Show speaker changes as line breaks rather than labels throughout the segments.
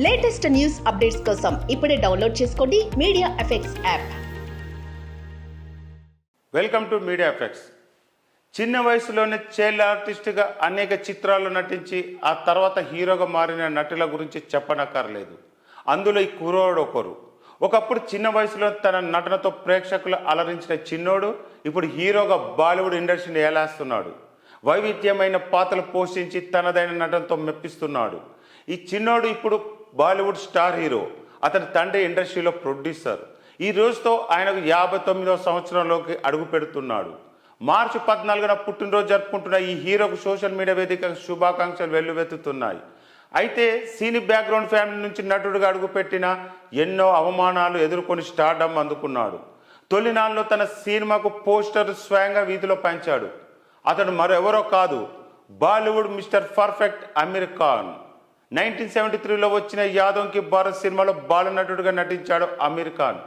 Latest news updates కోసం ఇప్పుడే download చేసుకోండి media effects app.
Welcome to media effects. చిన్న వయసులోనే చైల్డ్ ఆర్టిస్ట్గా అనేక చిత్రాల్లో నటించి ఆ తర్వాత హీరోగా మారిన నటుల గురించి చెప్పనక్కర్లేదు. అందులో ఈ కుర్రోడు ఒకరు. ఒకప్పుడు చిన్న వయసులో తన నటనతో ప్రేక్షకులు అలరించిన చిన్నోడు ఇప్పుడు హీరోగా బాలీవుడ్ ఇండస్ట్రీని ఏలేస్తున్నాడు. వైవిధ్యమైన పాత్రలు పోషించి తనదైన నటనతో మెప్పిస్తున్నాడు. ఈ చిన్నోడు ఇప్పుడు బాలీవుడ్ స్టార్ హీరో. అతని తండ్రి ఇండస్ట్రీలో ప్రొడ్యూసర్. ఈ రోజుతో ఆయనకు 59వ సంవత్సరంలోకి అడుగు పెడుతున్నాడు. మార్చి 14న పుట్టినరోజు జరుపుకుంటున్న ఈ హీరోకు సోషల్ మీడియా వేదికగా శుభాకాంక్షలు వెల్లువెత్తుతున్నాయి. అయితే సినీ బ్యాక్గ్రౌండ్ ఫ్యామిలీ నుంచి నటుడిగా అడుగుపెట్టిన ఎన్నో అవమానాలు ఎదుర్కొని స్టార్డమ్ అందుకున్నాడు. తొలినాళ్ళలో తన సినిమాకు పోస్టర్ స్వయంగా వీధిలో పంచాడు. అతడు మరెవరో కాదు, బాలీవుడ్ మిస్టర్ పర్ఫెక్ట్ అమీర్ ఖాన్. 1973లో వచ్చిన యాదోంకి భారత్ సినిమాలో బాలనటుడిగా నటించాడు అమీర్ ఖాన్.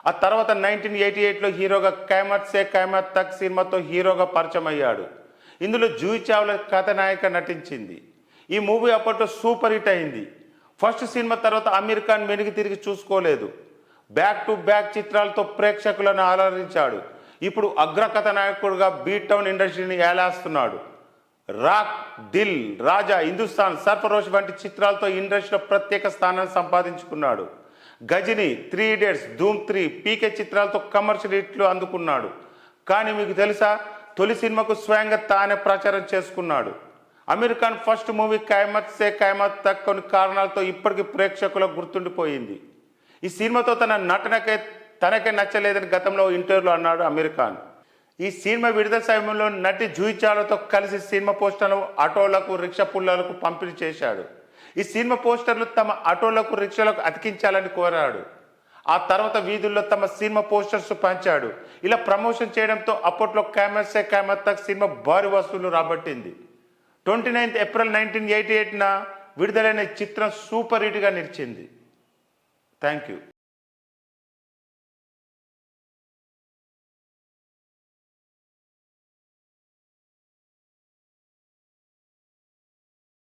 ఆ తర్వాత 1988లో హీరోగా ఖైమత్ సే ఖైమత్ తక్ సినిమాతో హీరోగా పరిచయం అయ్యాడు. ఇందులో జూహీ చావ్లా కథానాయిక నటించింది. ఈ మూవీ అప్పట్లో సూపర్ హిట్ అయింది. ఫస్ట్ సినిమా తర్వాత అమీర్ ఖాన్ వెనక్కి తిరిగి చూసుకోలేదు. బ్యాక్ టు బ్యాక్ చిత్రాలతో ప్రేక్షకులను అలరించాడు. ఇప్పుడు అగ్ర కథానాయకుడిగా బీట్ టౌన్ ఇండస్ట్రీని ఏలేస్తున్నాడు. రాక్, దిల్, రాజా, హిందుస్థాన్, సర్ఫరోష్ వంటి చిత్రాలతో ఇండస్ట్రీలో ప్రత్యేక స్థానాన్ని సంపాదించుకున్నాడు. గజనీ, 3 ఇడియట్స్, ధూమ్ 3, పీకే చిత్రాలతో కమర్షియల్ హిట్లు అందుకున్నాడు. కానీ మీకు తెలుసా, తొలి సినిమాకు స్వయంగా తానే ప్రచారం చేసుకున్నాడు. అమీర్ ఖాన్ ఫస్ట్ మూవీ ఖైమత్ సే ఖైమత్ తక్ కొన్ని కారణాలతో ఇప్పటికీ ప్రేక్షకులకు గుర్తుండిపోయింది. ఈ సినిమాతో తన నటనకే తనకే నచ్చలేదని గతంలో ఇంటర్వ్యూలో అన్నాడు అమీర్ ఖాన్. ఈ సినిమా విడుదల సమయంలో నటి జూహీ చావ్లాతో కలిసి సినిమా పోస్టర్లను ఆటోలకు, రిక్షా పుల్లలకు పంపిణీ చేశాడు. ఈ సినిమా పోస్టర్లు తమ ఆటోలకు, రిక్షాలకు అతికించాలని కోరాడు. ఆ తర్వాత వీధుల్లో తమ సినిమా పోస్టర్స్ పంచాడు. ఇలా ప్రమోషన్ చేయడంతో అప్పట్లో ఖైమత్ సే ఖైమత్ తక్ సినిమా భారీ వసూలు రాబట్టింది. 29 ఏప్రిల్ 1988న విడుదలైన చిత్రం సూపర్ హిట్గా నిలిచింది. Thank you.